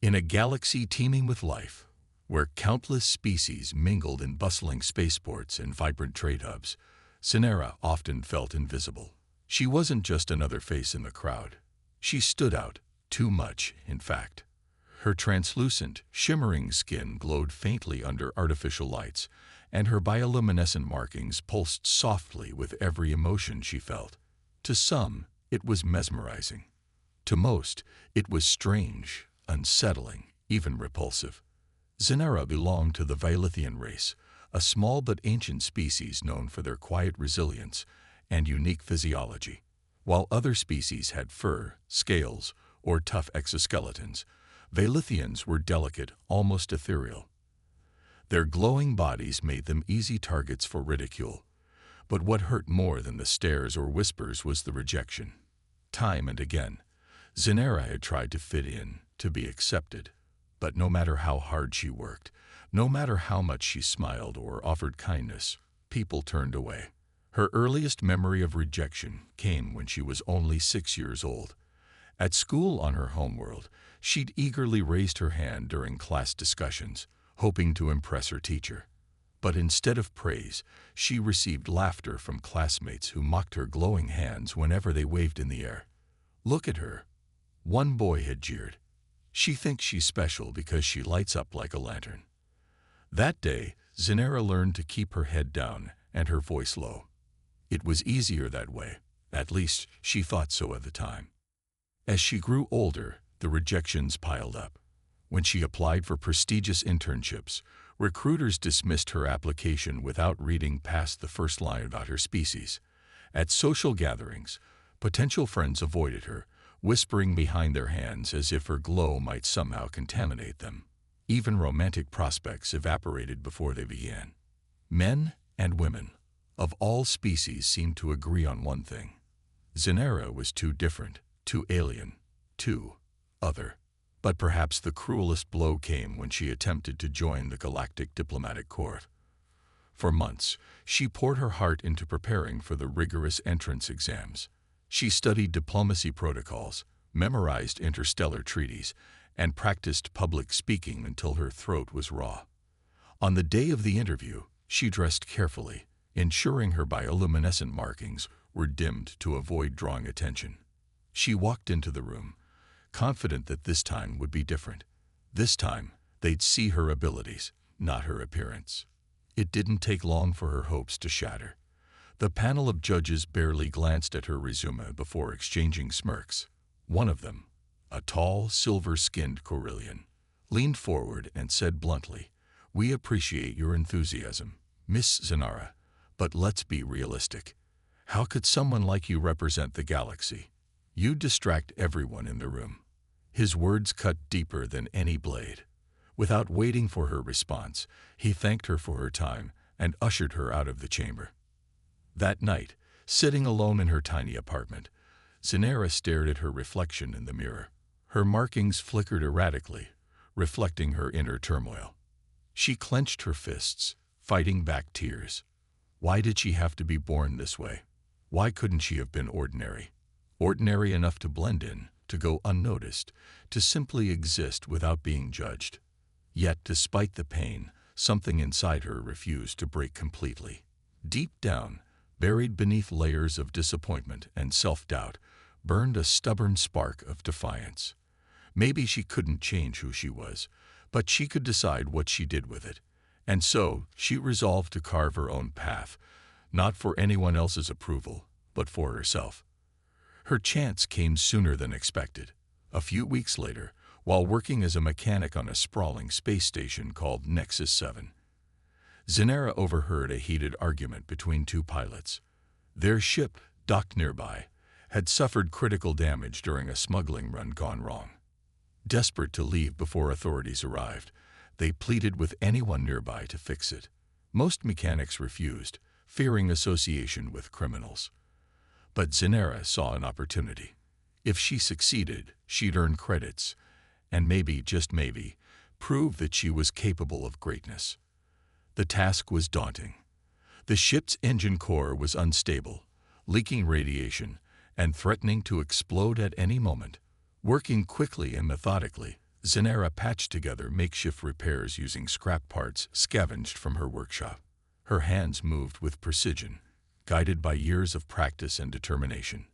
In a galaxy teeming with life, where countless species mingled in bustling spaceports and vibrant trade hubs, Scifi often felt invisible. She wasn't just another face in the crowd. She stood out, too much, in fact. Her translucent, shimmering skin glowed faintly under artificial lights, and her bioluminescent markings pulsed softly with every emotion she felt. To some, it was mesmerizing. To most, it was strange, unsettling, even repulsive. Scifi belonged to the Vailithian race, a small but ancient species known for their quiet resilience and unique physiology. While other species had fur, scales, or tough exoskeletons, Vailithians were delicate, almost ethereal. Their glowing bodies made them easy targets for ridicule. But what hurt more than the stares or whispers was the rejection. Time and again, Scifi had tried to fit in, to be accepted. But no matter how hard she worked, no matter how much she smiled or offered kindness, people turned away. Her earliest memory of rejection came when she was only 6 years old. At school on her homeworld, she'd eagerly raised her hand during class discussions, hoping to impress her teacher. But instead of praise, she received laughter from classmates who mocked her glowing hands whenever they waved in the air. "Look at her," one boy had jeered. "She thinks she's special because she lights up like a lantern." That day, Scifi learned to keep her head down and her voice low. It was easier that way, at least she thought so at the time. As she grew older, the rejections piled up. When she applied for prestigious internships, recruiters dismissed her application without reading past the first line about her species. At social gatherings, potential friends avoided her, whispering behind their hands as if her glow might somehow contaminate them. Even romantic prospects evaporated before they began. Men and women of all species seemed to agree on one thing. Scifi was too different, too alien, too other. But perhaps the cruelest blow came when she attempted to join the Galactic Diplomatic Corps. For months, she poured her heart into preparing for the rigorous entrance exams. She studied diplomacy protocols, memorized interstellar treaties, and practiced public speaking until her throat was raw. On the day of the interview, she dressed carefully, ensuring her bioluminescent markings were dimmed to avoid drawing attention. She walked into the room, confident that this time would be different. This time, they'd see her abilities, not her appearance. It didn't take long for her hopes to shatter. The panel of judges barely glanced at her resume before exchanging smirks. One of them, a tall, silver-skinned Corellian, leaned forward and said bluntly, "We appreciate your enthusiasm, Miss Scifi, but let's be realistic. How could someone like you represent the galaxy? You distract everyone in the room." His words cut deeper than any blade. Without waiting for her response, he thanked her for her time and ushered her out of the chamber. That night, sitting alone in her tiny apartment, Scifi stared at her reflection in the mirror. Her markings flickered erratically, reflecting her inner turmoil. She clenched her fists, fighting back tears. Why did she have to be born this way? Why couldn't she have been ordinary? Ordinary enough to blend in, to go unnoticed, to simply exist without being judged. Yet, despite the pain, something inside her refused to break completely. Deep down, buried beneath layers of disappointment and self-doubt, burned a stubborn spark of defiance. Maybe she couldn't change who she was, but she could decide what she did with it. And so, she resolved to carve her own path, not for anyone else's approval, but for herself. Her chance came sooner than expected. A few weeks later, while working as a mechanic on a sprawling space station called Nexus 7, Scifi overheard a heated argument between two pilots. Their ship, docked nearby, had suffered critical damage during a smuggling run gone wrong. Desperate to leave before authorities arrived, they pleaded with anyone nearby to fix it. Most mechanics refused, fearing association with criminals. But Scifi saw an opportunity. If she succeeded, she'd earn credits, and maybe, just maybe, prove that she was capable of greatness. The task was daunting. The ship's engine core was unstable, leaking radiation, and threatening to explode at any moment. Working quickly and methodically, Zenera patched together makeshift repairs using scrap parts scavenged from her workshop. Her hands moved with precision, guided by years of practice and determination.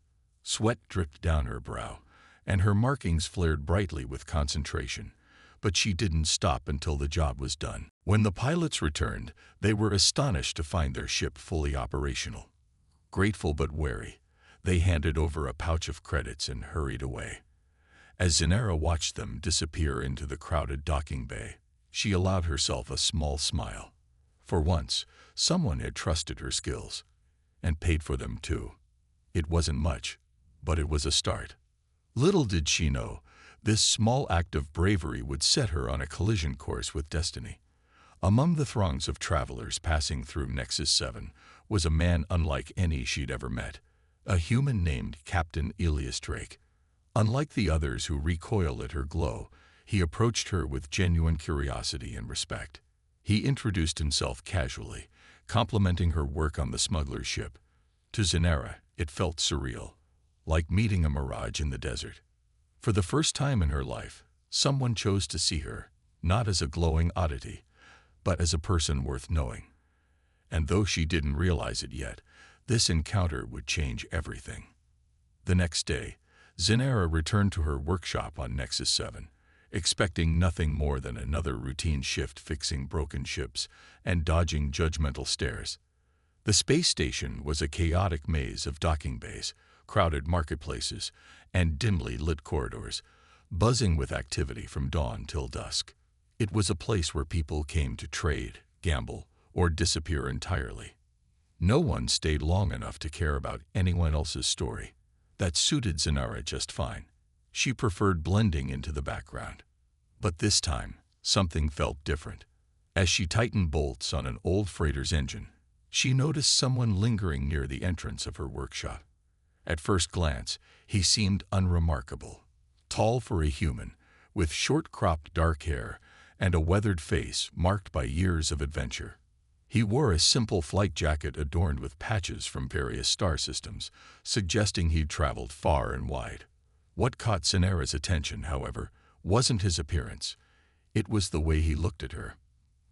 Sweat dripped down her brow, and her markings flared brightly with concentration. But she didn't stop until the job was done. When the pilots returned, they were astonished to find their ship fully operational. Grateful but wary, they handed over a pouch of credits and hurried away. As Zenera watched them disappear into the crowded docking bay, she allowed herself a small smile. For once, someone had trusted her skills, and paid for them too. It wasn't much, but it was a start. Little did she know, this small act of bravery would set her on a collision course with destiny. Among the throngs of travelers passing through Nexus 7 was a man unlike any she'd ever met, a human named Captain Elias Drake. Unlike the others who recoiled at her glow, he approached her with genuine curiosity and respect. He introduced himself casually, complimenting her work on the smuggler's ship. To Zenera, it felt surreal, like meeting a mirage in the desert. For the first time in her life, someone chose to see her, not as a glowing oddity, but as a person worth knowing. And though she didn't realize it yet, this encounter would change everything. The next day, Zenera returned to her workshop on Nexus 7, expecting nothing more than another routine shift fixing broken ships and dodging judgmental stares. The space station was a chaotic maze of docking bays, crowded marketplaces, and dimly lit corridors, buzzing with activity from dawn till dusk. It was a place where people came to trade, gamble, or disappear entirely. No one stayed long enough to care about anyone else's story. That suited Zenera just fine. She preferred blending into the background. But this time, something felt different. As she tightened bolts on an old freighter's engine, she noticed someone lingering near the entrance of her workshop. At first glance, he seemed unremarkable. Tall for a human, with short-cropped dark hair and a weathered face marked by years of adventure. He wore a simple flight jacket adorned with patches from various star systems, suggesting he'd traveled far and wide. What caught Zenera's attention, however, wasn't his appearance. It was the way he looked at her.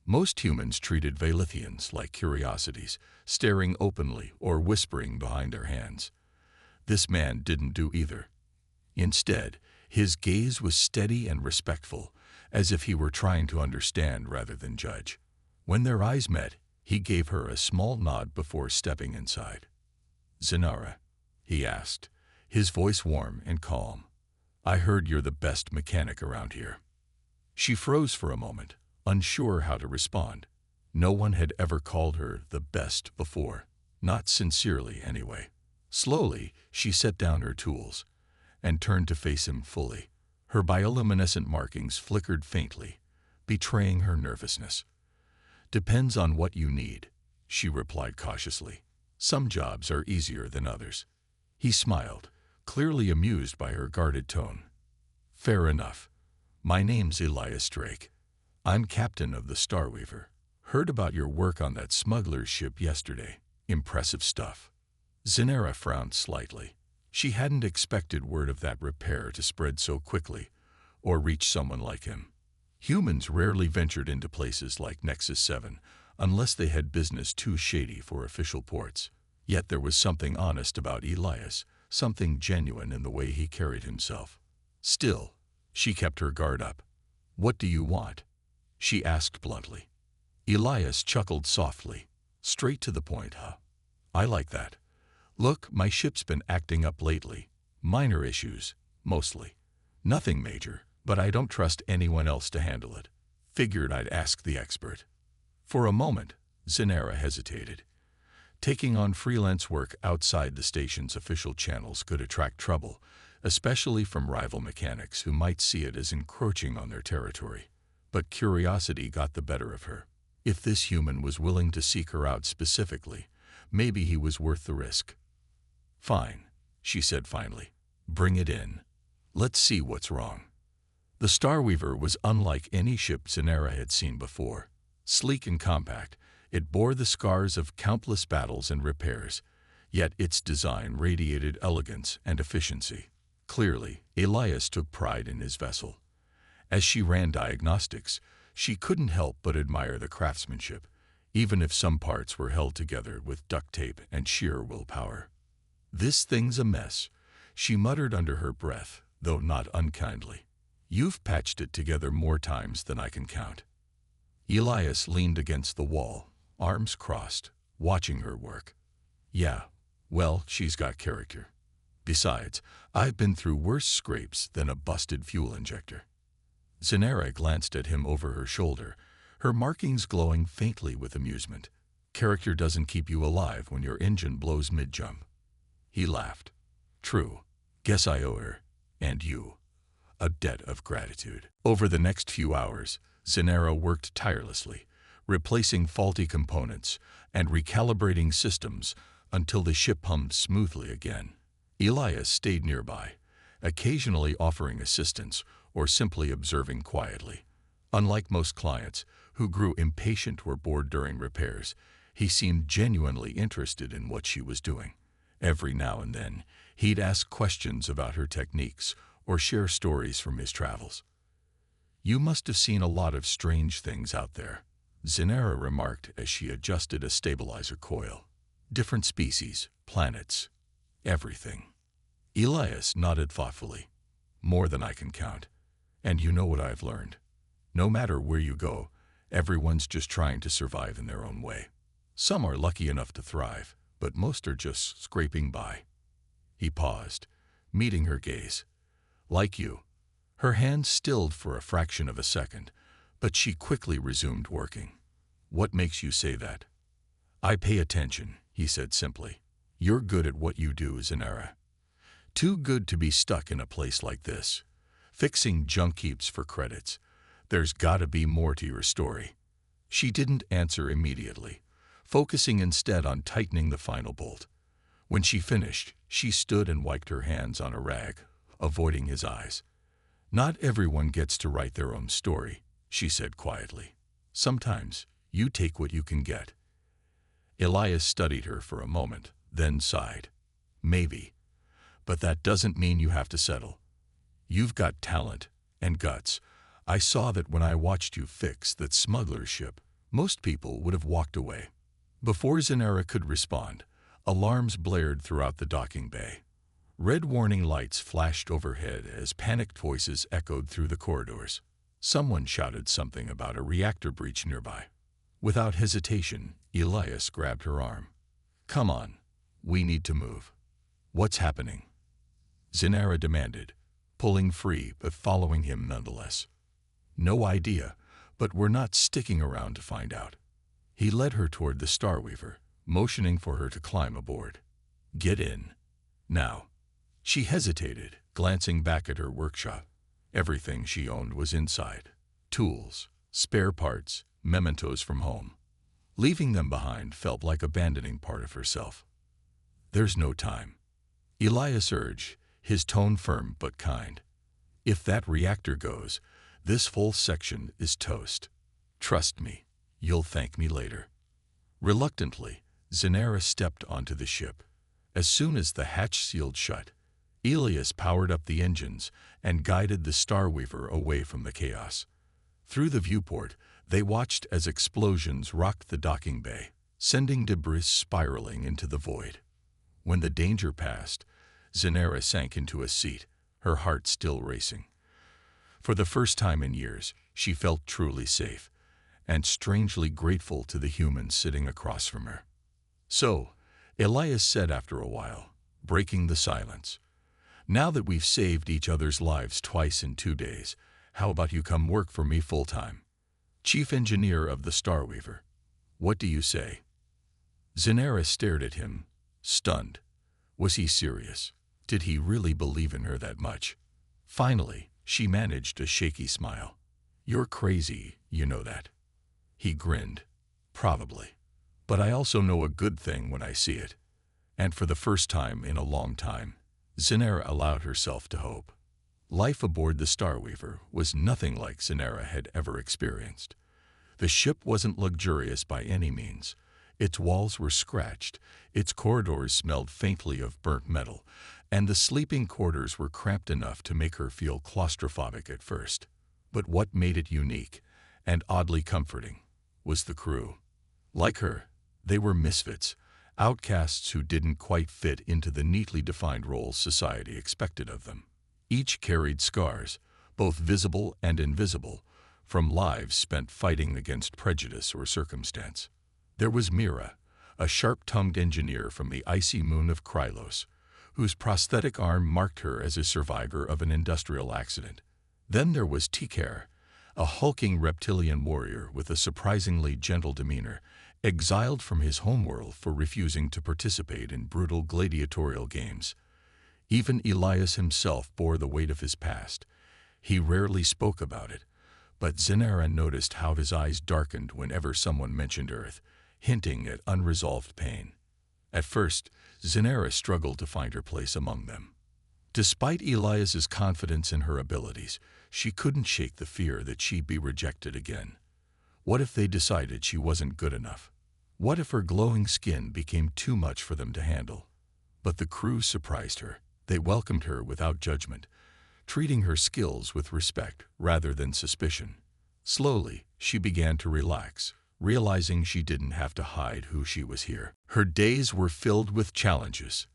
Most humans treated Vailithians like curiosities, staring openly or whispering behind their hands. This man didn't do either. Instead, his gaze was steady and respectful, as if he were trying to understand rather than judge. When their eyes met, he gave her a small nod before stepping inside. "Zenera," he asked, his voice warm and calm. "I heard you're the best mechanic around here." She froze for a moment, unsure how to respond. No one had ever called her the best before, not sincerely anyway. Slowly, she set down her tools and turned to face him fully. Her bioluminescent markings flickered faintly, betraying her nervousness. "Depends on what you need," she replied cautiously. "Some jobs are easier than others." He smiled, clearly amused by her guarded tone. "Fair enough. My name's Elias Drake. I'm captain of the Starweaver. Heard about your work on that smuggler's ship yesterday. Impressive stuff." Zenera frowned slightly. She hadn't expected word of that repair to spread so quickly, or reach someone like him. Humans rarely ventured into places like Nexus 7 unless they had business too shady for official ports. Yet there was something honest about Elias, something genuine in the way he carried himself. Still, she kept her guard up. "What do you want?" she asked bluntly. Elias chuckled softly. "Straight to the point, huh? I like that. Look, my ship's been acting up lately. Minor issues, mostly. Nothing major, but I don't trust anyone else to handle it. Figured I'd ask the expert." For a moment, Zenera hesitated. Taking on freelance work outside the station's official channels could attract trouble, especially from rival mechanics who might see it as encroaching on their territory. But curiosity got the better of her. If this human was willing to seek her out specifically, maybe he was worth the risk. "Fine," she said finally. "Bring it in. Let's see what's wrong." The Starweaver was unlike any ship Zenera had seen before. Sleek and compact, it bore the scars of countless battles and repairs, yet its design radiated elegance and efficiency. Clearly, Elias took pride in his vessel. As she ran diagnostics, she couldn't help but admire the craftsmanship, even if some parts were held together with duct tape and sheer willpower. "This thing's a mess," she muttered under her breath, though not unkindly. "You've patched it together more times than I can count." Elias leaned against the wall, arms crossed, watching her work. "Yeah, well, she's got character. Besides, I've been through worse scrapes than a busted fuel injector." Zenara glanced at him over her shoulder, her markings glowing faintly with amusement. "Character doesn't keep you alive when your engine blows mid-jump." He laughed. "True. Guess I owe her, and you, a debt of gratitude." Over the next few hours, Zenara worked tirelessly, replacing faulty components and recalibrating systems until the ship hummed smoothly again. Elias stayed nearby, occasionally offering assistance or simply observing quietly. Unlike most clients, who grew impatient or bored during repairs, he seemed genuinely interested in what she was doing. Every now and then, he'd ask questions about her techniques or share stories from his travels. "You must have seen a lot of strange things out there," Zenara remarked as she adjusted a stabilizer coil. "Different species, planets, everything." Elias nodded thoughtfully. "More than I can count. And you know what I've learned. No matter where you go, everyone's just trying to survive in their own way. Some are lucky enough to thrive, but most are just scraping by." He paused, meeting her gaze. "Like you." Her hands stilled for a fraction of a second, but she quickly resumed working. "What makes you say that?" "I pay attention," he said simply. "You're good at what you do, Zenara. Too good to be stuck in a place like this, fixing junk heaps for credits. There's gotta be more to your story." She didn't answer immediately, focusing instead on tightening the final bolt. When she finished, she stood and wiped her hands on a rag, avoiding his eyes. "Not everyone gets to write their own story," she said quietly. "Sometimes you take what you can get." Elias studied her for a moment, then sighed. "Maybe. But that doesn't mean you have to settle. You've got talent and guts. I saw that when I watched you fix that smuggler's ship. Most people would have walked away." Before Zenara could respond, alarms blared throughout the docking bay. Red warning lights flashed overhead as panicked voices echoed through the corridors. Someone shouted something about a reactor breach nearby. Without hesitation, Elias grabbed her arm. "Come on, we need to move." "What's happening?" Zenara demanded, pulling free but following him nonetheless. "No idea, but we're not sticking around to find out." He led her toward the Starweaver, motioning for her to climb aboard. "Get in. Now." She hesitated, glancing back at her workshop. Everything she owned was inside. Tools, spare parts, mementos from home. Leaving them behind felt like abandoning part of herself. "There's no time," Elias urged, his tone firm but kind. "If that reactor goes, this whole section is toast. Trust me, you'll thank me later." Reluctantly, Zenara stepped onto the ship. As soon as the hatch sealed shut, Elias powered up the engines and guided the Starweaver away from the chaos. Through the viewport, they watched as explosions rocked the docking bay, sending debris spiraling into the void. When the danger passed, Zenara sank into a seat, her heart still racing. For the first time in years, she felt truly safe, and strangely grateful to the humans sitting across from her. "So," Elias said after a while, breaking the silence, "now that we've saved each other's lives twice in 2 days, how about you come work for me full-time? Chief engineer of the Starweaver. What do you say?" Zenara stared at him, stunned. Was he serious? Did he really believe in her that much? Finally, she managed a shaky smile. "You're crazy, you know that." He grinned. "Probably. But I also know a good thing when I see it." And for the first time in a long time, Zenara allowed herself to hope. Life aboard the Starweaver was nothing like Zenara had ever experienced. The ship wasn't luxurious by any means. Its walls were scratched, its corridors smelled faintly of burnt metal, and the sleeping quarters were cramped enough to make her feel claustrophobic at first. But what made it unique, and oddly comforting, was the crew. Like her, they were misfits, outcasts who didn't quite fit into the neatly defined roles society expected of them. Each carried scars, both visible and invisible, from lives spent fighting against prejudice or circumstance. There was Mira, a sharp-tongued engineer from the icy moon of Krylos, whose prosthetic arm marked her as a survivor of an industrial accident. Then there was Tikar, a hulking reptilian warrior with a surprisingly gentle demeanor, exiled from his homeworld for refusing to participate in brutal gladiatorial games. Even Elias himself bore the weight of his past. He rarely spoke about it, but Zenara noticed how his eyes darkened whenever someone mentioned Earth, hinting at unresolved pain. At first, Zenara struggled to find her place among them. Despite Elias's confidence in her abilities, she couldn't shake the fear that she'd be rejected again. What if they decided she wasn't good enough? What if her glowing skin became too much for them to handle? But the crew surprised her. They welcomed her without judgment, treating her skills with respect rather than suspicion. Slowly, she began to relax, realizing she didn't have to hide who she was here. Her days were filled with challenges.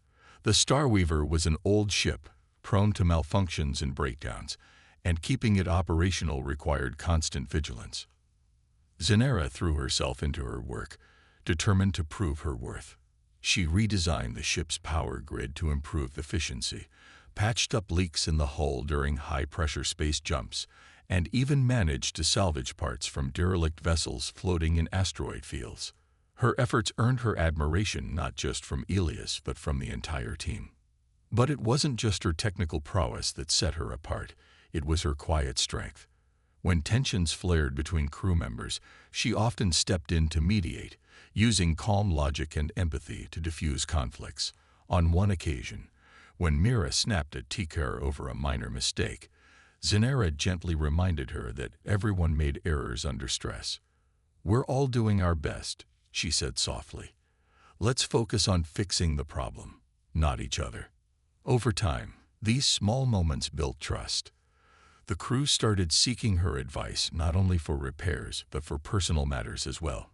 The Starweaver was an old ship, prone to malfunctions and breakdowns, and keeping it operational required constant vigilance. Zenara threw herself into her work, determined to prove her worth. She redesigned the ship's power grid to improve efficiency, patched up leaks in the hull during high-pressure space jumps, and even managed to salvage parts from derelict vessels floating in asteroid fields. Her efforts earned her admiration not just from Elias but from the entire team. But it wasn't just her technical prowess that set her apart, it was her quiet strength. When tensions flared between crew members, she often stepped in to mediate, using calm logic and empathy to diffuse conflicts. On one occasion, when Mira snapped at Tikar over a minor mistake, Zenara gently reminded her that everyone made errors under stress. "We're all doing our best," she said softly. "Let's focus on fixing the problem, not each other." Over time, these small moments built trust. The crew started seeking her advice not only for repairs but for personal matters as well.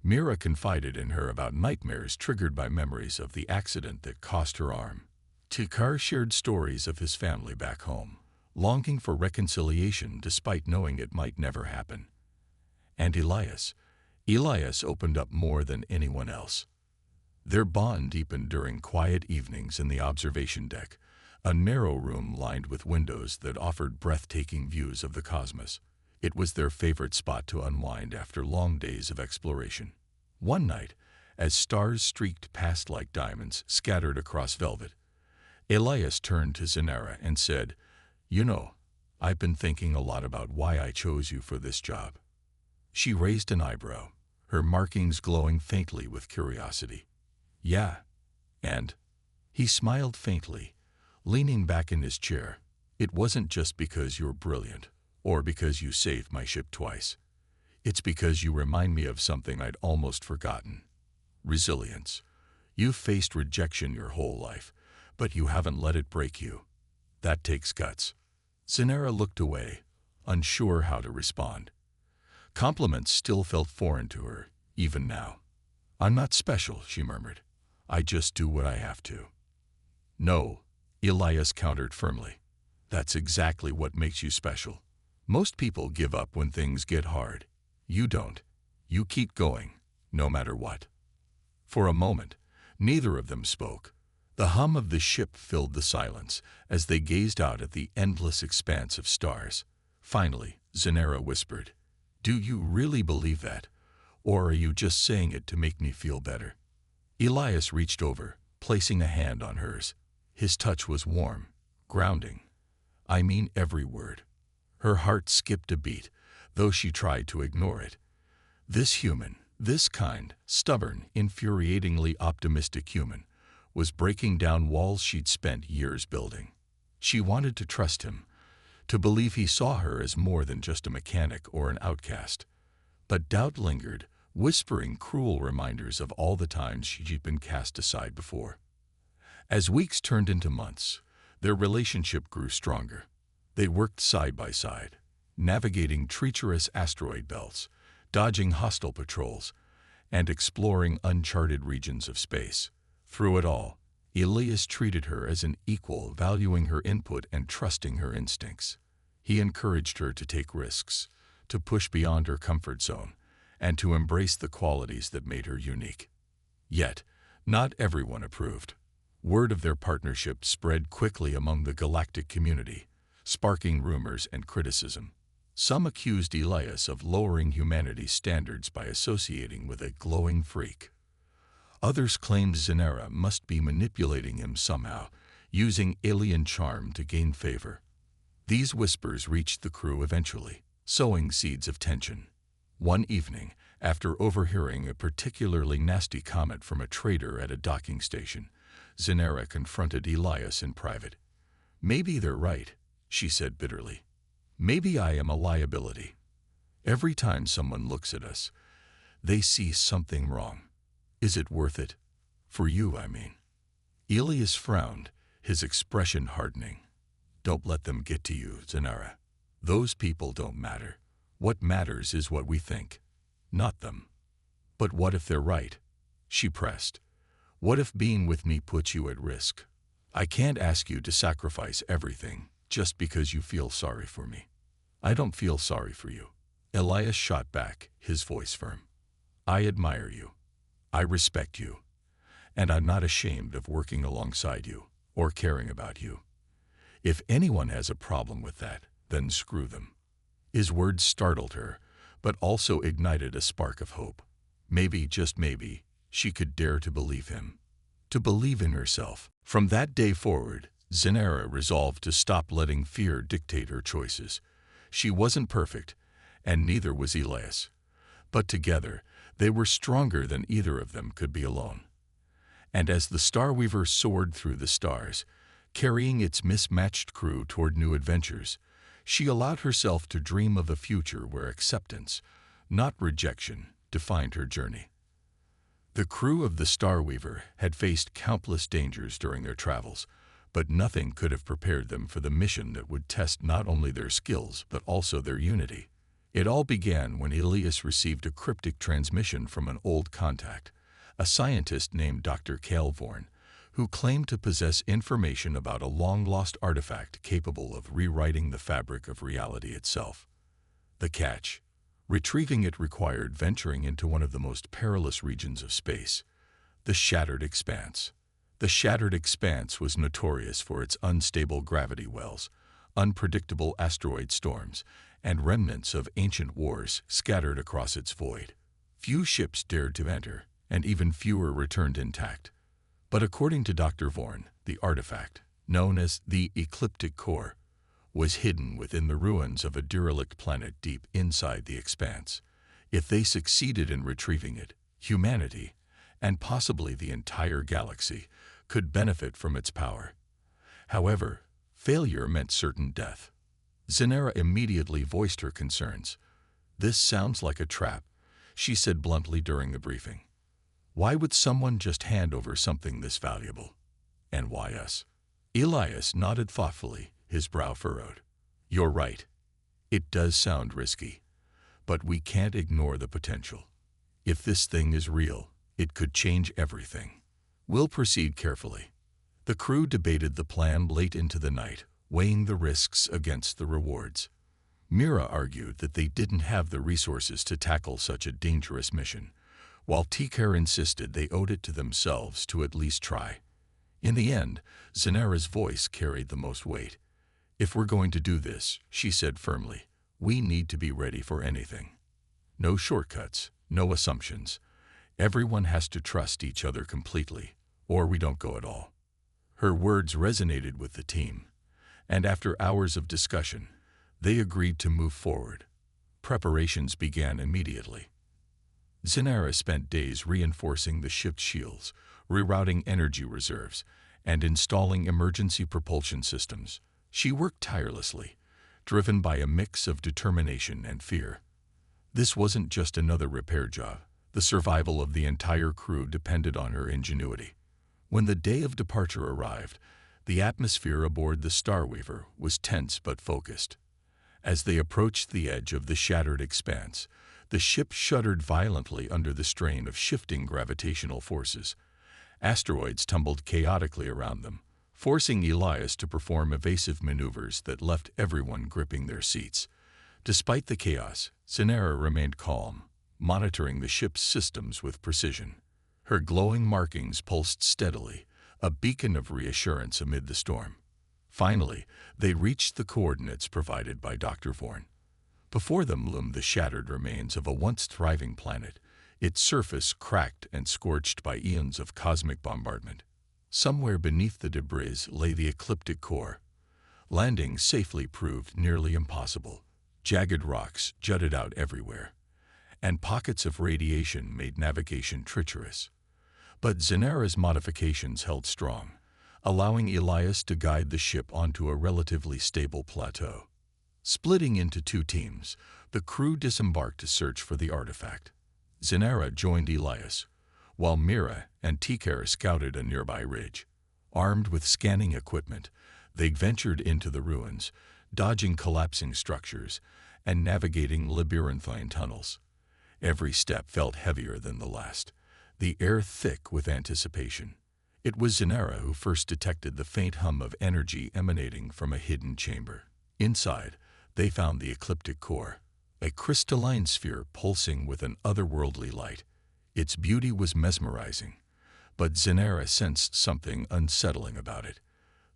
Mira confided in her about nightmares triggered by memories of the accident that cost her arm. Tikar shared stories of his family back home, longing for reconciliation despite knowing it might never happen. And Elias opened up more than anyone else. Their bond deepened during quiet evenings in the observation deck, a narrow room lined with windows that offered breathtaking views of the cosmos. It was their favorite spot to unwind after long days of exploration. One night, as stars streaked past like diamonds scattered across velvet, Elias turned to Zenara and said, "You know, I've been thinking a lot about why I chose you for this job." She raised an eyebrow, her markings glowing faintly with curiosity. "Yeah, and?" He smiled faintly, leaning back in his chair. "It wasn't just because you're brilliant, or because you saved my ship twice. It's because you remind me of something I'd almost forgotten. Resilience. You've faced rejection your whole life, but you haven't let it break you. That takes guts." Zenara looked away, unsure how to respond. Compliments still felt foreign to her, even now. "I'm not special," she murmured. "I just do what I have to." "No," Elias countered firmly. "That's exactly what makes you special. Most people give up when things get hard. You don't. You keep going, no matter what." For a moment, neither of them spoke. The hum of the ship filled the silence as they gazed out at the endless expanse of stars. Finally, Zenara whispered, "Do you really believe that? Or are you just saying it to make me feel better?" Elias reached over, placing a hand on hers. His touch was warm, grounding. "I mean every word." Her heart skipped a beat, though she tried to ignore it. This human, this kind, stubborn, infuriatingly optimistic human, was breaking down walls she'd spent years building. She wanted to trust him, to believe he saw her as more than just a mechanic or an outcast. But doubt lingered, whispering cruel reminders of all the times she'd been cast aside before. As weeks turned into months, their relationship grew stronger. They worked side by side, navigating treacherous asteroid belts, dodging hostile patrols, and exploring uncharted regions of space. Through it all, Elias treated her as an equal, valuing her input and trusting her instincts. He encouraged her to take risks, to push beyond her comfort zone, and to embrace the qualities that made her unique. Yet, not everyone approved. Word of their partnership spread quickly among the galactic community, sparking rumors and criticism. Some accused Elias of lowering humanity's standards by associating with a glowing freak. Others claimed Zenera must be manipulating him somehow, using alien charm to gain favor. These whispers reached the crew eventually, sowing seeds of tension. One evening, after overhearing a particularly nasty comment from a trader at a docking station, Zenera confronted Elias in private. "Maybe they're right," she said bitterly. "Maybe I am a liability. Every time someone looks at us, they see something wrong. Is it worth it? For you, I mean." Elias frowned, his expression hardening. "Don't let them get to you, Zenera. Those people don't matter. What matters is what we think, not them." "But what if they're right?" she pressed. "What if being with me puts you at risk? I can't ask you to sacrifice everything just because you feel sorry for me." "I don't feel sorry for you," Elias shot back, his voice firm. "I admire you. I respect you. And I'm not ashamed of working alongside you or caring about you. If anyone has a problem with that, then screw them." His words startled her, but also ignited a spark of hope. Maybe, just maybe, she could dare to believe him, to believe in herself. From that day forward, Zenera resolved to stop letting fear dictate her choices. She wasn't perfect, and neither was Elias. But together, they were stronger than either of them could be alone. And as the Starweaver soared through the stars, carrying its mismatched crew toward new adventures, she allowed herself to dream of a future where acceptance, not rejection, defined her journey. The crew of the Starweaver had faced countless dangers during their travels, but nothing could have prepared them for the mission that would test not only their skills but also their unity. It all began when Elias received a cryptic transmission from an old contact, a scientist named Dr. Calvorn, who claimed to possess information about a long-lost artifact capable of rewriting the fabric of reality itself. The catch: retrieving it required venturing into one of the most perilous regions of space, the Shattered Expanse. The Shattered Expanse was notorious for its unstable gravity wells, unpredictable asteroid storms, and remnants of ancient wars scattered across its void. Few ships dared to enter, and even fewer returned intact. But according to Dr. Vorn, the artifact, known as the Ecliptic Core, was hidden within the ruins of a derelict planet deep inside the expanse. If they succeeded in retrieving it, humanity, and possibly the entire galaxy, could benefit from its power. However, failure meant certain death. Zenera immediately voiced her concerns. "This sounds like a trap," she said bluntly during the briefing. "Why would someone just hand over something this valuable? And why us?" Elias nodded thoughtfully, his brow furrowed. "You're right. It does sound risky, but we can't ignore the potential. If this thing is real, it could change everything. We'll proceed carefully." The crew debated the plan late into the night, weighing the risks against the rewards. Mira argued that they didn't have the resources to tackle such a dangerous mission, while Tikar insisted they owed it to themselves to at least try. In the end, Zenera's voice carried the most weight. "If we're going to do this," she said firmly, "we need to be ready for anything. No shortcuts, no assumptions. Everyone has to trust each other completely, or we don't go at all." Her words resonated with the team, and after hours of discussion, they agreed to move forward. Preparations began immediately. Zenera spent days reinforcing the ship's shields, rerouting energy reserves, and installing emergency propulsion systems. She worked tirelessly, driven by a mix of determination and fear. This wasn't just another repair job. The survival of the entire crew depended on her ingenuity. When the day of departure arrived, the atmosphere aboard the Starweaver was tense but focused. As they approached the edge of the shattered expanse, the ship shuddered violently under the strain of shifting gravitational forces. Asteroids tumbled chaotically around them, forcing Elias to perform evasive maneuvers that left everyone gripping their seats. Despite the chaos, Zenera remained calm, monitoring the ship's systems with precision. Her glowing markings pulsed steadily, a beacon of reassurance amid the storm. Finally, they reached the coordinates provided by Dr. Vorn. Before them loomed the shattered remains of a once thriving planet, its surface cracked and scorched by eons of cosmic bombardment. Somewhere beneath the debris lay the ecliptic core. Landing safely proved nearly impossible. Jagged rocks jutted out everywhere, and pockets of radiation made navigation treacherous. But Zenera's modifications held strong, allowing Elias to guide the ship onto a relatively stable plateau. Splitting into two teams, the crew disembarked to search for the artifact. Zenera joined Elias, while Mira and Tikar scouted a nearby ridge. Armed with scanning equipment, they ventured into the ruins, dodging collapsing structures and navigating labyrinthine tunnels. Every step felt heavier than the last, the air thick with anticipation. It was Zenera who first detected the faint hum of energy emanating from a hidden chamber. Inside, they found the ecliptic core, a crystalline sphere pulsing with an otherworldly light. Its beauty was mesmerizing, but Zenera sensed something unsettling about it.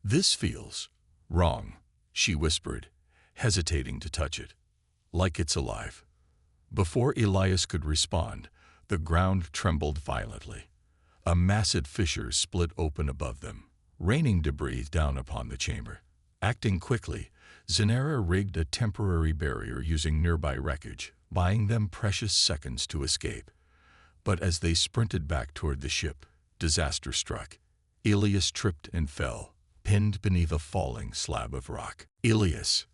"This feels wrong," she whispered, hesitating to touch it. "Like it's alive." Before Elias could respond, the ground trembled violently. A massive fissure split open above them, raining debris down upon the chamber. Acting quickly, Zenera rigged a temporary barrier using nearby wreckage, buying them precious seconds to escape. But as they sprinted back toward the ship, disaster struck. Elias tripped and fell, pinned beneath a falling slab of rock. "Elias!"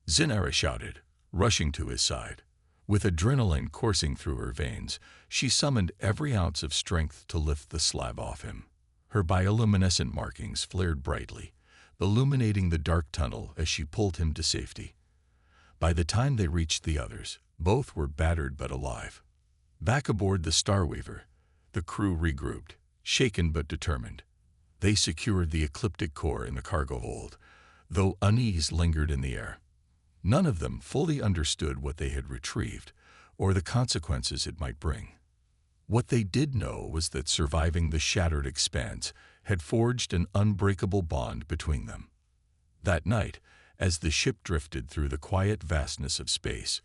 Zenera shouted, rushing to his side. With adrenaline coursing through her veins, she summoned every ounce of strength to lift the slab off him. Her bioluminescent markings flared brightly, illuminating the dark tunnel as she pulled him to safety. By the time they reached the others, both were battered but alive. Back aboard the Starweaver, the crew regrouped, shaken but determined. They secured the ecliptic core in the cargo hold, though unease lingered in the air. None of them fully understood what they had retrieved or the consequences it might bring. What they did know was that surviving the shattered expanse had forged an unbreakable bond between them. That night, as the ship drifted through the quiet vastness of space,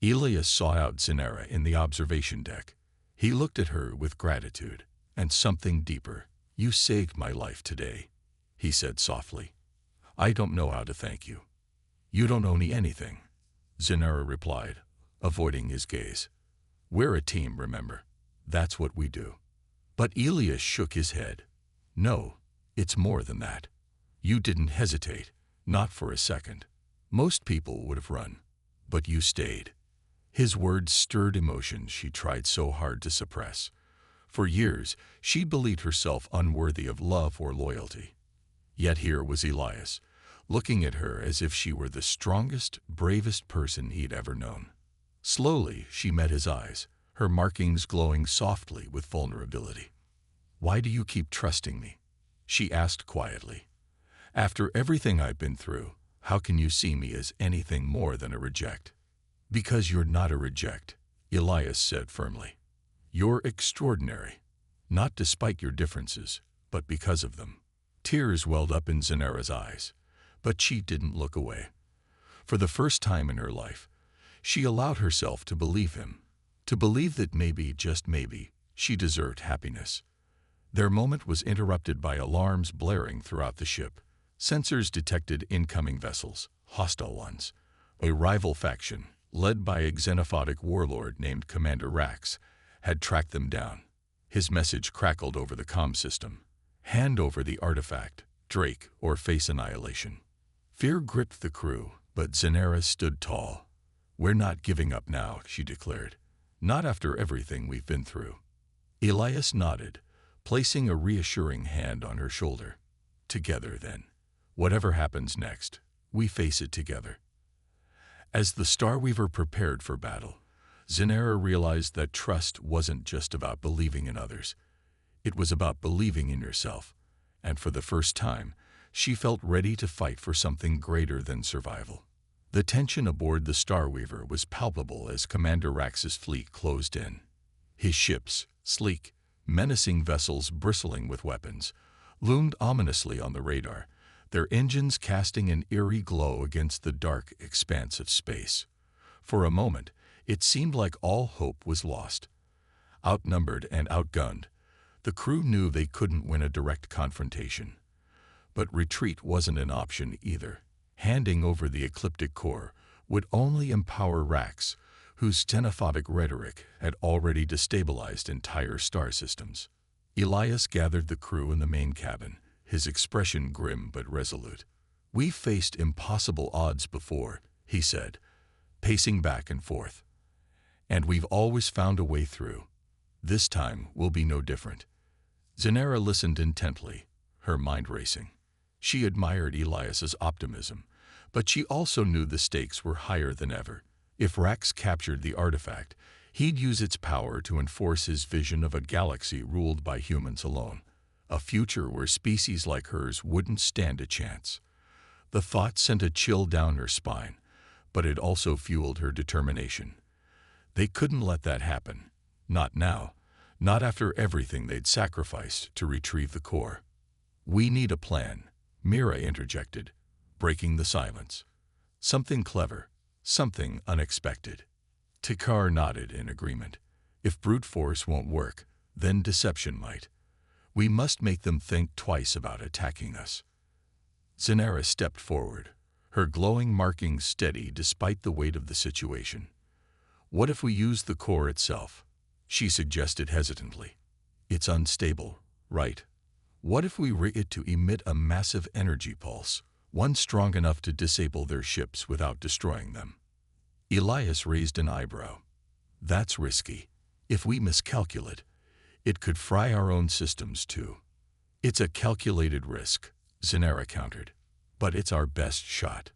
Elias saw out Zenera in the observation deck. He looked at her with gratitude and something deeper. "You saved my life today," he said softly. "I don't know how to thank you." "You don't owe me anything," Zenera replied, avoiding his gaze. "We're a team, remember? That's what we do." But Elias shook his head. "No, it's more than that. You didn't hesitate, not for a second. Most people would have run, but you stayed." His words stirred emotions she tried so hard to suppress. For years, she believed herself unworthy of love or loyalty. Yet here was Elias, looking at her as if she were the strongest, bravest person he'd ever known. Slowly, she met his eyes, her markings glowing softly with vulnerability. "Why do you keep trusting me?" she asked quietly. "After everything I've been through, how can you see me as anything more than a reject?" "Because you're not a reject," Elias said firmly. "You're extraordinary, not despite your differences, but because of them." Tears welled up in Zenera's eyes, but she didn't look away. For the first time in her life, she allowed herself to believe him, to believe that maybe, just maybe, she deserved happiness. Their moment was interrupted by alarms blaring throughout the ship. Sensors detected incoming vessels, hostile ones. A rival faction, led by a xenophobic warlord named Commander Rax, had tracked them down. His message crackled over the comm system. "Hand over the artifact, Drake, or face annihilation." Fear gripped the crew, but Zenera stood tall. "We're not giving up now," she declared. "Not after everything we've been through." Elias nodded, placing a reassuring hand on her shoulder. "Together, then. Whatever happens next, we face it together." As the Starweaver prepared for battle, Zenera realized that trust wasn't just about believing in others. It was about believing in yourself, and for the first time, she felt ready to fight for something greater than survival. The tension aboard the Starweaver was palpable as Commander Rax's fleet closed in. His ships, sleek, menacing vessels bristling with weapons, loomed ominously on the radar, their engines casting an eerie glow against the dark expanse of space. For a moment, it seemed like all hope was lost. Outnumbered and outgunned, the crew knew they couldn't win a direct confrontation. But retreat wasn't an option either. Handing over the ecliptic core would only empower Rax, whose xenophobic rhetoric had already destabilized entire star systems. Elias gathered the crew in the main cabin, his expression grim but resolute. "We've faced impossible odds before," he said, pacing back and forth. "And we've always found a way through. This time will be no different." Zenera listened intently, her mind racing. She admired Elias's optimism, but she also knew the stakes were higher than ever. If Rax captured the artifact, he'd use its power to enforce his vision of a galaxy ruled by humans alone, a future where species like hers wouldn't stand a chance. The thought sent a chill down her spine, but it also fueled her determination. They couldn't let that happen. Not now. Not after everything they'd sacrificed to retrieve the core. "We need a plan," Mira interjected, breaking the silence. "Something clever, something unexpected." Tikar nodded in agreement. "If brute force won't work, then deception might. We must make them think twice about attacking us." Zenera stepped forward, her glowing markings steady despite the weight of the situation. "What if we use the core itself?" she suggested hesitantly. "It's unstable, right? What if we rig it to emit a massive energy pulse, one strong enough to disable their ships without destroying them?" Elias raised an eyebrow. "That's risky. If we miscalculate, it could fry our own systems too." "It's a calculated risk," Zenera countered, "but it's our best shot.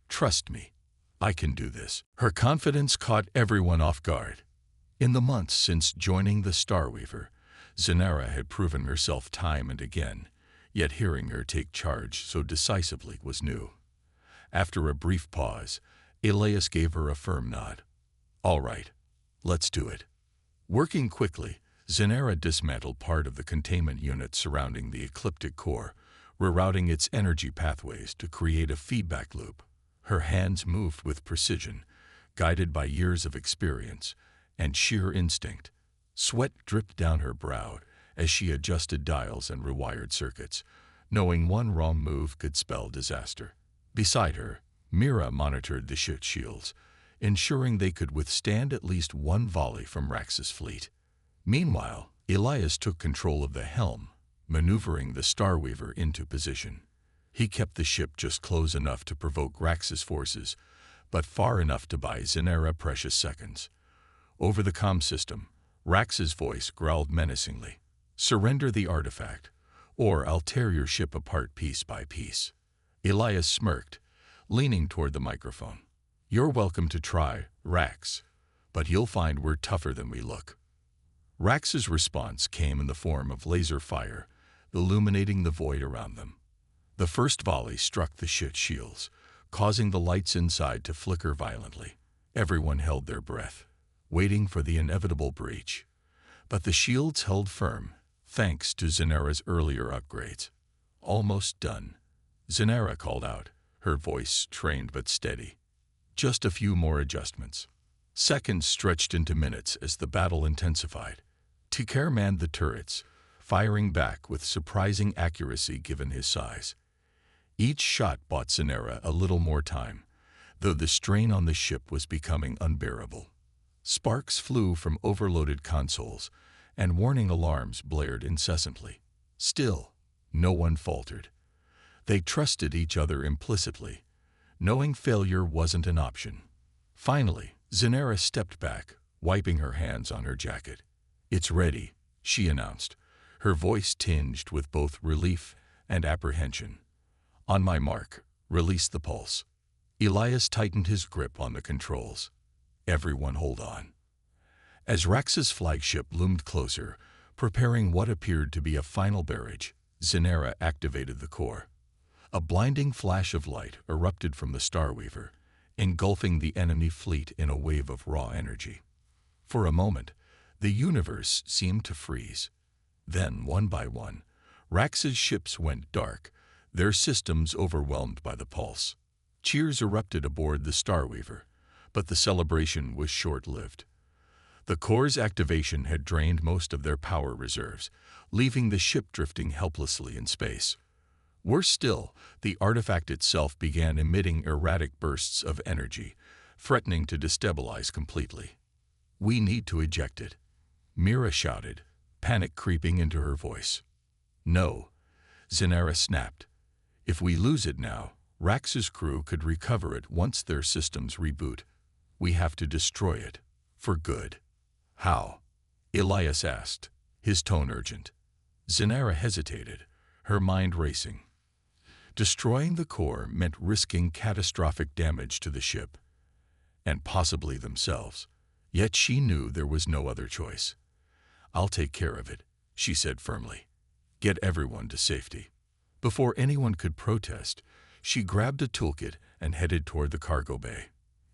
Trust me, I can do this." Her confidence caught everyone off guard. In the months since joining the Starweaver, Zenera had proven herself time and again, yet hearing her take charge so decisively was new. After a brief pause, Elias gave her a firm nod. "All right, let's do it." Working quickly, Zenera dismantled part of the containment unit surrounding the ecliptic core, rerouting its energy pathways to create a feedback loop. Her hands moved with precision, guided by years of experience and sheer instinct. Sweat dripped down her brow as she adjusted dials and rewired circuits, knowing one wrong move could spell disaster. Beside her, Mira monitored the ship shields, ensuring they could withstand at least one volley from Rax's fleet. Meanwhile, Elias took control of the helm, maneuvering the Starweaver into position. He kept the ship just close enough to provoke Rax's forces, but far enough to buy Zenera precious seconds. Over the comm system, Rax's voice growled menacingly. "Surrender the artifact, or I'll tear your ship apart piece by piece." Elias smirked, leaning toward the microphone. "You're welcome to try, Rax, but you'll find we're tougher than we look." Rax's response came in the form of laser fire, illuminating the void around them. The first volley struck the ship shields, causing the lights inside to flicker violently. Everyone held their breath, waiting for the inevitable breach. But the shields held firm, thanks to Zenera's earlier upgrades. "Almost done," Zenera called out, her voice trained but steady. "Just a few more adjustments." Seconds stretched into minutes as the battle intensified. Tikar manned the turrets, firing back with surprising accuracy given his size. Each shot bought Zenera a little more time, though the strain on the ship was becoming unbearable. Sparks flew from overloaded consoles, and warning alarms blared incessantly. Still, no one faltered. They trusted each other implicitly, knowing failure wasn't an option. Finally, Zenera stepped back, wiping her hands on her jacket. "It's ready," she announced, her voice tinged with both relief and apprehension. "On my mark, release the pulse." Elias tightened his grip on the controls. Everyone hold on. As Rax's flagship loomed closer, preparing what appeared to be a final barrage, Zenera activated the core. A blinding flash of light erupted from the Starweaver, engulfing the enemy fleet in a wave of raw energy. For a moment, the universe seemed to freeze. Then, one by one, Rax's ships went dark, their systems overwhelmed by the pulse. Cheers erupted aboard the Starweaver, but the celebration was short-lived. The core's activation had drained most of their power reserves, leaving the ship drifting helplessly in space. Worse still, the artifact itself began emitting erratic bursts of energy, threatening to destabilize completely. "We need to eject it," Mira shouted, panic creeping into her voice. "No," Zenera snapped. "If we lose it now, Rax's crew could recover it once their systems reboot. We have to destroy it. For good." "How?" Elias asked, his tone urgent. Zenera hesitated, her mind racing. Destroying the core meant risking catastrophic damage to the ship, and possibly themselves. Yet she knew there was no other choice. "I'll take care of it," she said firmly. "Get everyone to safety." Before anyone could protest, she grabbed a toolkit and headed toward the cargo bay.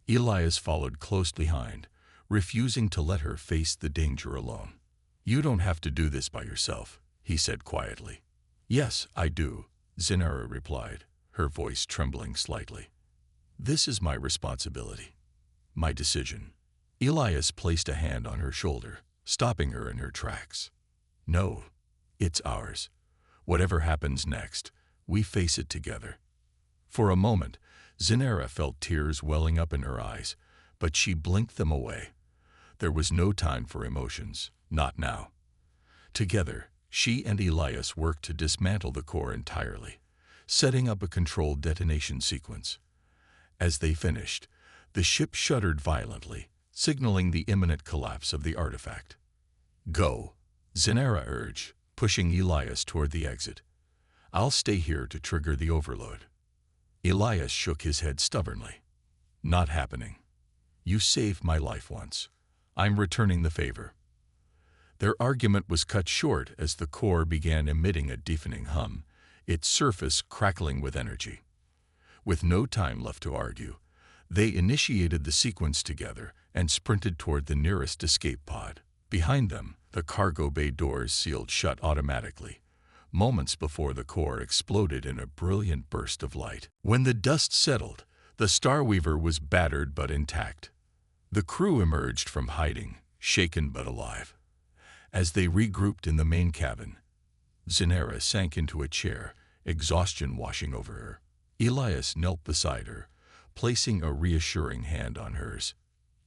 Elias followed close behind, refusing to let her face the danger alone. "You don't have to do this by yourself," he said quietly. "Yes, I do," Zenera replied, her voice trembling slightly. "This is my responsibility. My decision." Elias placed a hand on her shoulder, stopping her in her tracks. "No, it's ours. Whatever happens next, we face it together." For a moment, Zenera felt tears welling up in her eyes, but she blinked them away. There was no time for emotions, not now. Together, she and Elias worked to dismantle the core entirely, setting up a controlled detonation sequence. As they finished, the ship shuddered violently, signaling the imminent collapse of the artifact. "Go," Zenera urged, pushing Elias toward the exit. "I'll stay here to trigger the overload." Elias shook his head stubbornly. "Not happening. You saved my life once. I'm returning the favor." Their argument was cut short as the core began emitting a deafening hum, its surface crackling with energy. With no time left to argue, they initiated the sequence together and sprinted toward the nearest escape pod. Behind them, the cargo bay doors sealed shut automatically, moments before the core exploded in a brilliant burst of light. When the dust settled, the Starweaver was battered but intact. The crew emerged from hiding, shaken but alive. As they regrouped in the main cabin, Zenera sank into a chair, exhaustion washing over her. Elias knelt beside her, placing a reassuring hand on hers.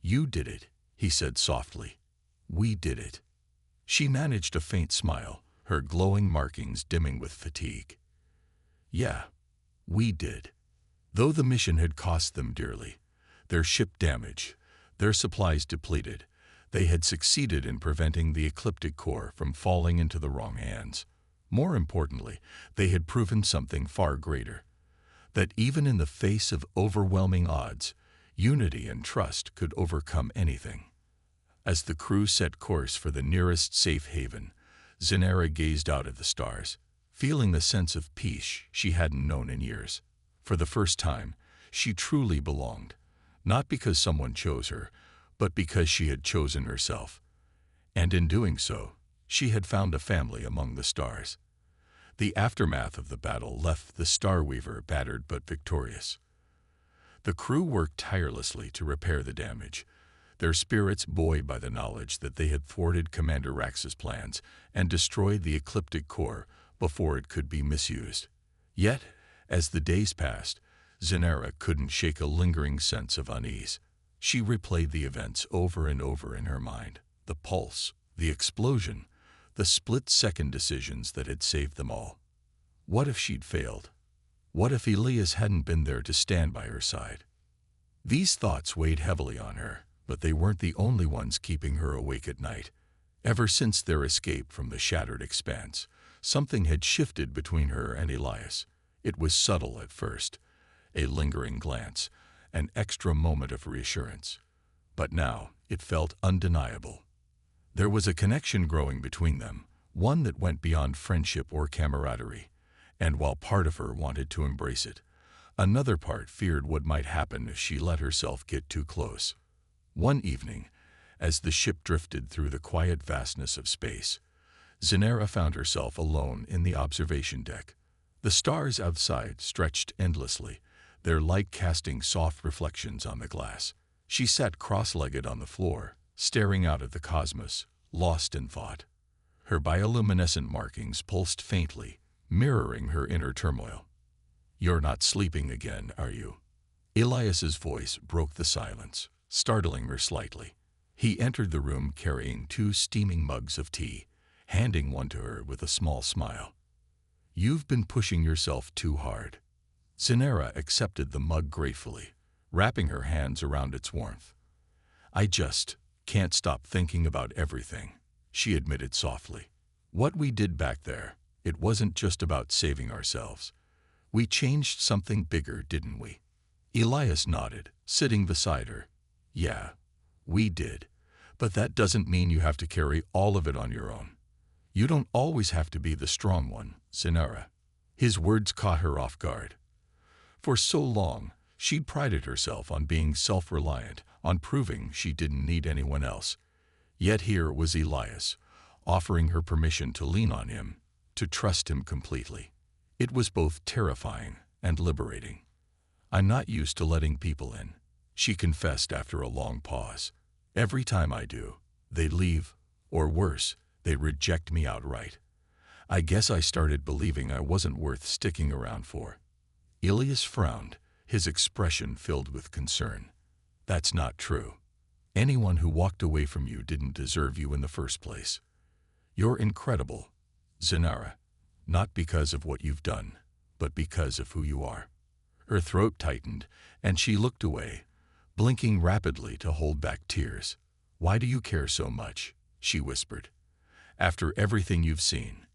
"You did it," he said softly. "We did it." She managed a faint smile, her glowing markings dimming with fatigue. "Yeah, we did." Though the mission had cost them dearly, their ship damaged, their supplies depleted, they had succeeded in preventing the ecliptic core from falling into the wrong hands. More importantly, they had proven something far greater, that even in the face of overwhelming odds, unity and trust could overcome anything. As the crew set course for the nearest safe haven, Zenera gazed out at the stars, feeling the sense of peace she hadn't known in years. For the first time, she truly belonged, not because someone chose her, but because she had chosen herself. And in doing so, she had found a family among the stars. The aftermath of the battle left the Starweaver battered but victorious. The crew worked tirelessly to repair the damage, their spirits buoyed by the knowledge that they had thwarted Commander Rax's plans and destroyed the ecliptic core before it could be misused. Yet, as the days passed, Zenera couldn't shake a lingering sense of unease. She replayed the events over and over in her mind. The pulse, the explosion, the split-second decisions that had saved them all. What if she'd failed? What if Elias hadn't been there to stand by her side? These thoughts weighed heavily on her, but they weren't the only ones keeping her awake at night. Ever since their escape from the shattered expanse, something had shifted between her and Elias. It was subtle at first, a lingering glance, an extra moment of reassurance. But now it felt undeniable. There was a connection growing between them, one that went beyond friendship or camaraderie, and while part of her wanted to embrace it, another part feared what might happen if she let herself get too close. One evening, as the ship drifted through the quiet vastness of space, Zenera found herself alone in the observation deck. The stars outside stretched endlessly, their light casting soft reflections on the glass. She sat cross-legged on the floor, staring out at the cosmos, lost in thought. Her bioluminescent markings pulsed faintly, mirroring her inner turmoil. "You're not sleeping again, are you?" Elias's voice broke the silence, startling her slightly. He entered the room carrying 2 steaming mugs of tea, handing one to her with a small smile. "You've been pushing yourself too hard." Zenera accepted the mug gratefully, wrapping her hands around its warmth. "I just can't stop thinking about everything," she admitted softly. "What we did back there, it wasn't just about saving ourselves. We changed something bigger, didn't we?" Elias nodded, sitting beside her. "Yeah, we did. But that doesn't mean you have to carry all of it on your own. You don't always have to be the strong one, Zenera." His words caught her off guard. For so long, she'd prided herself on being self-reliant, on proving she didn't need anyone else. Yet here was Elias, offering her permission to lean on him, to trust him completely. It was both terrifying and liberating. "I'm not used to letting people in," she confessed after a long pause. "Every time I do, they leave, or worse, they reject me outright. I guess I started believing I wasn't worth sticking around for." Elias frowned, his expression filled with concern. "That's not true. Anyone who walked away from you didn't deserve you in the first place. You're incredible, Zenera, not because of what you've done, but because of who you are." Her throat tightened, and she looked away, blinking rapidly to hold back tears. "Why do you care so much?" she whispered. "After everything you've seen,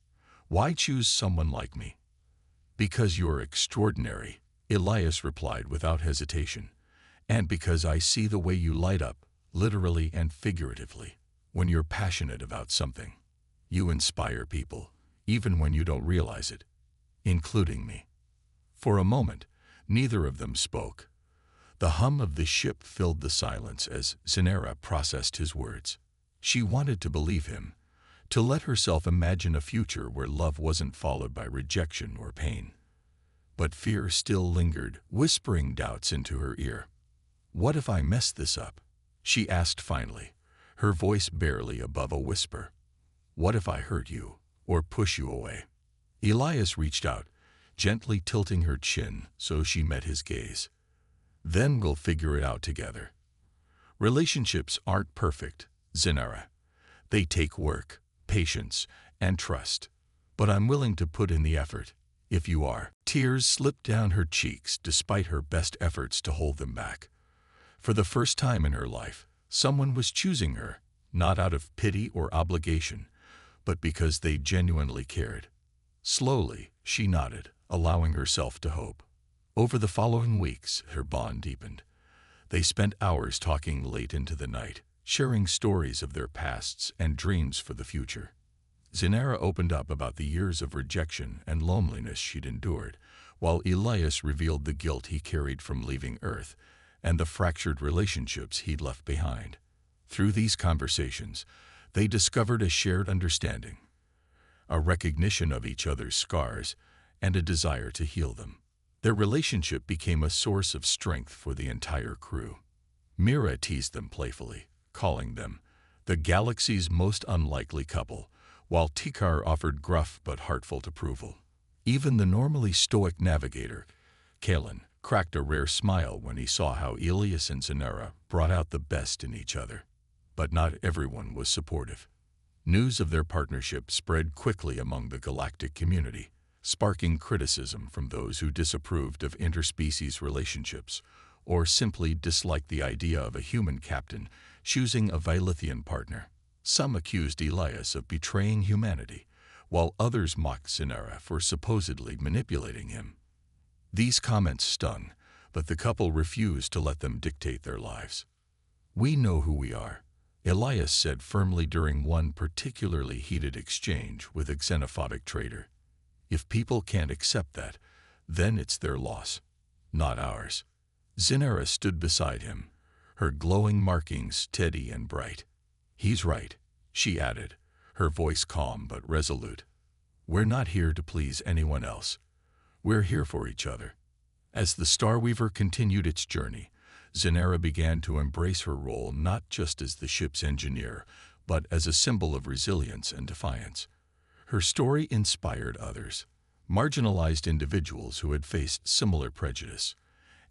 why choose someone like me?" "Because you're extraordinary," Elias replied without hesitation, "and because I see the way you light up, literally and figuratively, when you're passionate about something. You inspire people, even when you don't realize it, including me." For a moment, neither of them spoke. The hum of the ship filled the silence as Zenera processed his words. She wanted to believe him, to let herself imagine a future where love wasn't followed by rejection or pain. But fear still lingered, whispering doubts into her ear. "What if I mess this up?" she asked finally, her voice barely above a whisper. "What if I hurt you, or push you away?" Elias reached out, gently tilting her chin so she met his gaze. "Then we'll figure it out together. Relationships aren't perfect, Zenera. They take work, patience, and trust. But I'm willing to put in the effort, if you are." Tears slipped down her cheeks despite her best efforts to hold them back. For the first time in her life, someone was choosing her, not out of pity or obligation, but because they genuinely cared. Slowly, she nodded, allowing herself to hope. Over the following weeks, her bond deepened. They spent hours talking late into the night, sharing stories of their pasts and dreams for the future. Zenera opened up about the years of rejection and loneliness she'd endured, while Elias revealed the guilt he carried from leaving Earth and the fractured relationships he'd left behind. Through these conversations, they discovered a shared understanding, a recognition of each other's scars, and a desire to heal them. Their relationship became a source of strength for the entire crew. Mira teased them playfully, calling them the galaxy's most unlikely couple, while Tikar offered gruff but heartfelt approval. Even the normally stoic navigator, Kalen, cracked a rare smile when he saw how Elias and Zenera brought out the best in each other. But not everyone was supportive. News of their partnership spread quickly among the galactic community, sparking criticism from those who disapproved of interspecies relationships or simply disliked the idea of a human captain choosing a Vilithian partner. Some accused Elias of betraying humanity, while others mocked Zenera for supposedly manipulating him. These comments stung, but the couple refused to let them dictate their lives. "We know who we are," Elias said firmly during one particularly heated exchange with a xenophobic trader. "If people can't accept that, then it's their loss, not ours." Zinera stood beside him, her glowing markings steady and bright. "He's right," she added, her voice calm but resolute. "We're not here to please anyone else. We're here for each other." As the Starweaver continued its journey, Zinera began to embrace her role not just as the ship's engineer, but as a symbol of resilience and defiance. Her story inspired others, marginalized individuals who had faced similar prejudice,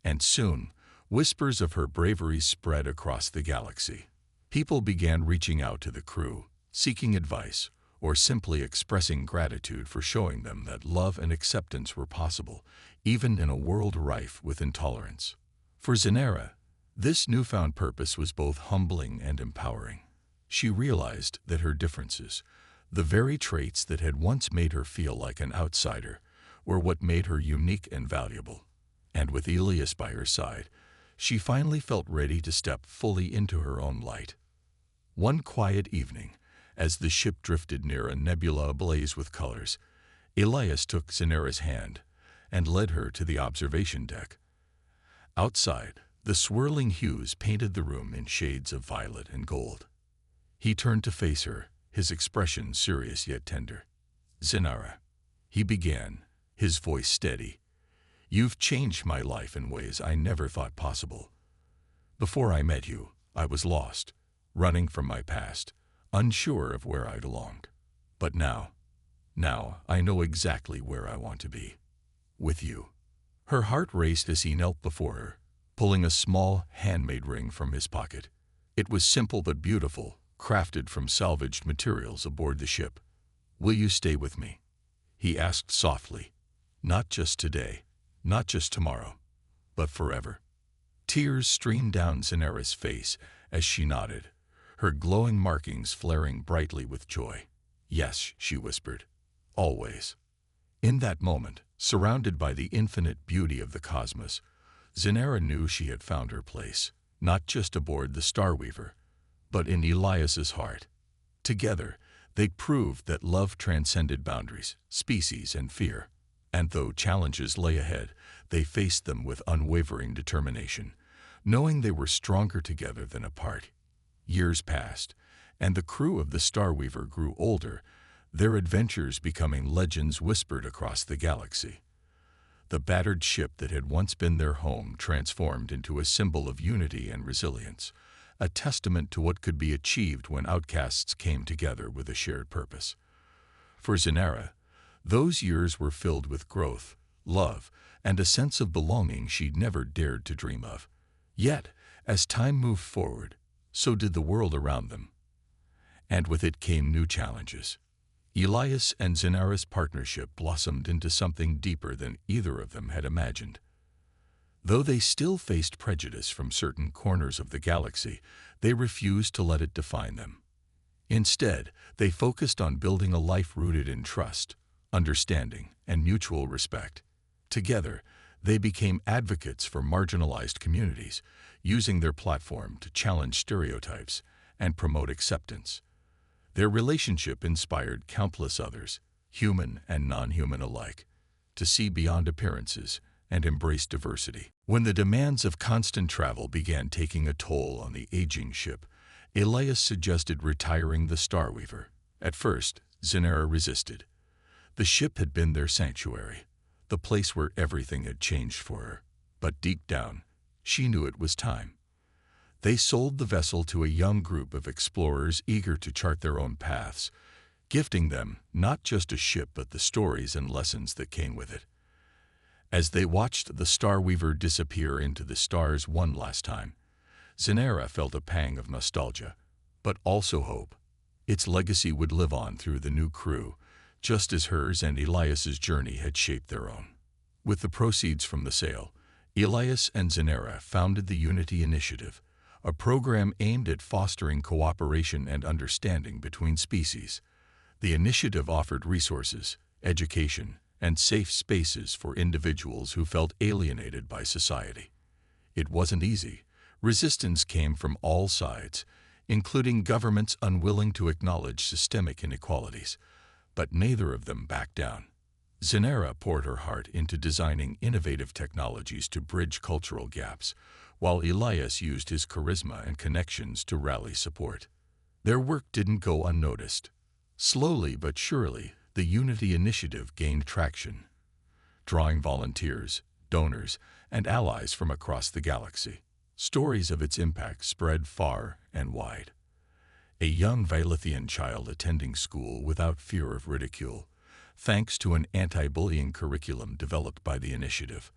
and soon, whispers of her bravery spread across the galaxy. People began reaching out to the crew, seeking advice, or simply expressing gratitude for showing them that love and acceptance were possible, even in a world rife with intolerance. For Zinera, this newfound purpose was both humbling and empowering. She realized that her differences, the very traits that had once made her feel like an outsider, were what made her unique and valuable. And with Elias by her side, she finally felt ready to step fully into her own light. One quiet evening, as the ship drifted near a nebula ablaze with colors, Elias took Zinera's hand and led her to the observation deck. Outside, the swirling hues painted the room in shades of violet and gold. He turned to face her, his expression serious yet tender. "Zinera," he began, his voice steady, "you've changed my life in ways I never thought possible. Before I met you, I was lost, running from my past, unsure of where I belonged. But now I know exactly where I want to be. With you." Her heart raced as he knelt before her, pulling a small, handmade ring from his pocket. It was simple but beautiful, crafted from salvaged materials aboard the ship. "Will you stay with me?" he asked softly. "Not just today, not just tomorrow, but forever." Tears streamed down Zinera's face as she nodded, her glowing markings flaring brightly with joy. "Yes," she whispered, "always." In that moment, surrounded by the infinite beauty of the cosmos, Zinera knew she had found her place, not just aboard the Starweaver, but in Elias's heart. Together, they proved that love transcended boundaries, species, and fear. And though challenges lay ahead, they faced them with unwavering determination, knowing they were stronger together than apart. Years passed, and the crew of the Starweaver grew older, their adventures becoming legends whispered across the galaxy. The battered ship that had once been their home transformed into a symbol of unity and resilience, a testament to what could be achieved when outcasts came together with a shared purpose. For Zinera, those years were filled with growth, love, and a sense of belonging she'd never dared to dream of. Yet, as time moved forward, so did the world around them. And with it came new challenges. Elias and Zinera's partnership blossomed into something deeper than either of them had imagined. Though they still faced prejudice from certain corners of the galaxy, they refused to let it define them. Instead, they focused on building a life rooted in trust, understanding, and mutual respect. Together, they became advocates for marginalized communities, using their platform to challenge stereotypes and promote acceptance. Their relationship inspired countless others, human and non-human alike, to see beyond appearances and embrace diversity. When the demands of constant travel began taking a toll on the aging ship, Elias suggested retiring the Starweaver. At first, Zinera resisted. The ship had been their sanctuary, the place where everything had changed for her. But deep down, she knew it was time. They sold the vessel to a young group of explorers eager to chart their own paths, gifting them not just a ship but the stories and lessons that came with it. As they watched the Starweaver disappear into the stars one last time, Zinera felt a pang of nostalgia, but also hope. Its legacy would live on through the new crew, just as hers and Elias's journey had shaped their own. With the proceeds from the sale, Elias and Zinera founded the Unity Initiative, a program aimed at fostering cooperation and understanding between species. The initiative offered resources, education, and safe spaces for individuals who felt alienated by society. It wasn't easy. Resistance came from all sides, including governments unwilling to acknowledge systemic inequalities, but neither of them backed down. Zenera poured her heart into designing innovative technologies to bridge cultural gaps, while Elias used his charisma and connections to rally support. Their work didn't go unnoticed. Slowly but surely, the Unity Initiative gained traction, drawing volunteers, donors, and allies from across the galaxy. Stories of its impact spread far and wide. A young Valethian child attending school without fear of ridicule, thanks to an anti-bullying curriculum developed by the initiative.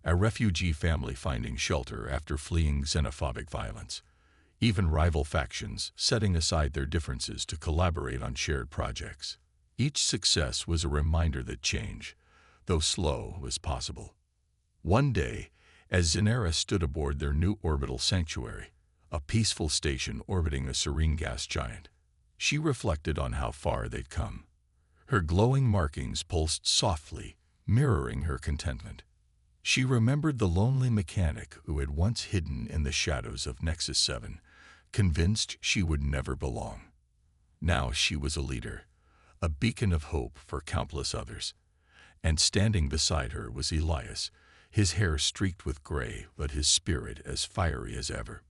A refugee family finding shelter after fleeing xenophobic violence. Even rival factions setting aside their differences to collaborate on shared projects. Each success was a reminder that change, though slow, was possible. One day, as Zenera stood aboard their new orbital sanctuary, a peaceful station orbiting a serene gas giant, she reflected on how far they'd come. Her glowing markings pulsed softly, mirroring her contentment. She remembered the lonely mechanic who had once hidden in the shadows of Nexus 7, convinced she would never belong. Now she was a leader, a beacon of hope for countless others. And standing beside her was Elias, his hair streaked with gray, but his spirit as fiery as ever.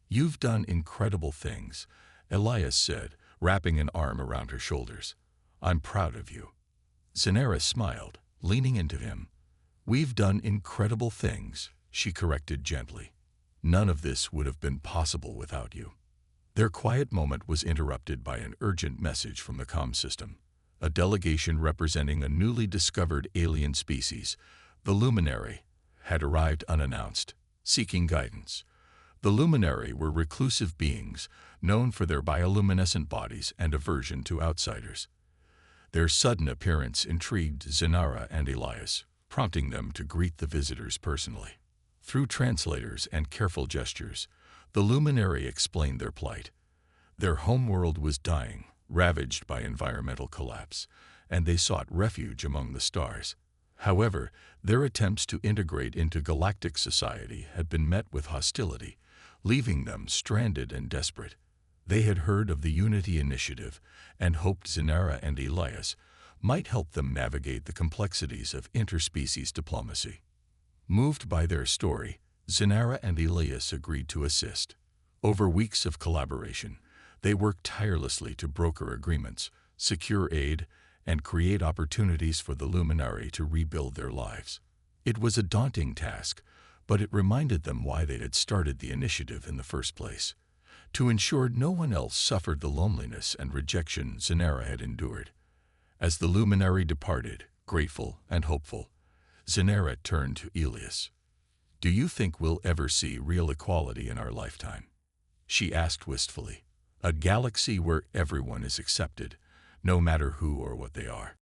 "You've done incredible things," Elias said, wrapping an arm around her shoulders. "I'm proud of you." Zenera smiled, leaning into him. "We've done incredible things," she corrected gently. "None of this would have been possible without you." Their quiet moment was interrupted by an urgent message from the comm system. A delegation representing a newly discovered alien species, the Luminary, had arrived unannounced, seeking guidance. The Luminary were reclusive beings, known for their bioluminescent bodies and aversion to outsiders. Their sudden appearance intrigued Zenera and Elias, prompting them to greet the visitors personally. Through translators and careful gestures, the Luminary explained their plight. Their homeworld was dying, ravaged by environmental collapse, and they sought refuge among the stars. However, their attempts to integrate into galactic society had been met with hostility, leaving them stranded and desperate. They had heard of the Unity Initiative and hoped Zenera and Elias might help them navigate the complexities of interspecies diplomacy. Moved by their story, Zenera and Elias agreed to assist. Over weeks of collaboration, they worked tirelessly to broker agreements, secure aid, and create opportunities for the Luminary to rebuild their lives. It was a daunting task, but it reminded them why they had started the initiative in the first place, to ensure no one else suffered the loneliness and rejection Zenera had endured. As the Luminary departed, grateful and hopeful, Zenera turned to Elias. "Do you think we'll ever see real equality in our lifetime?" she asked wistfully. "A galaxy where everyone is accepted, no matter who or what they are."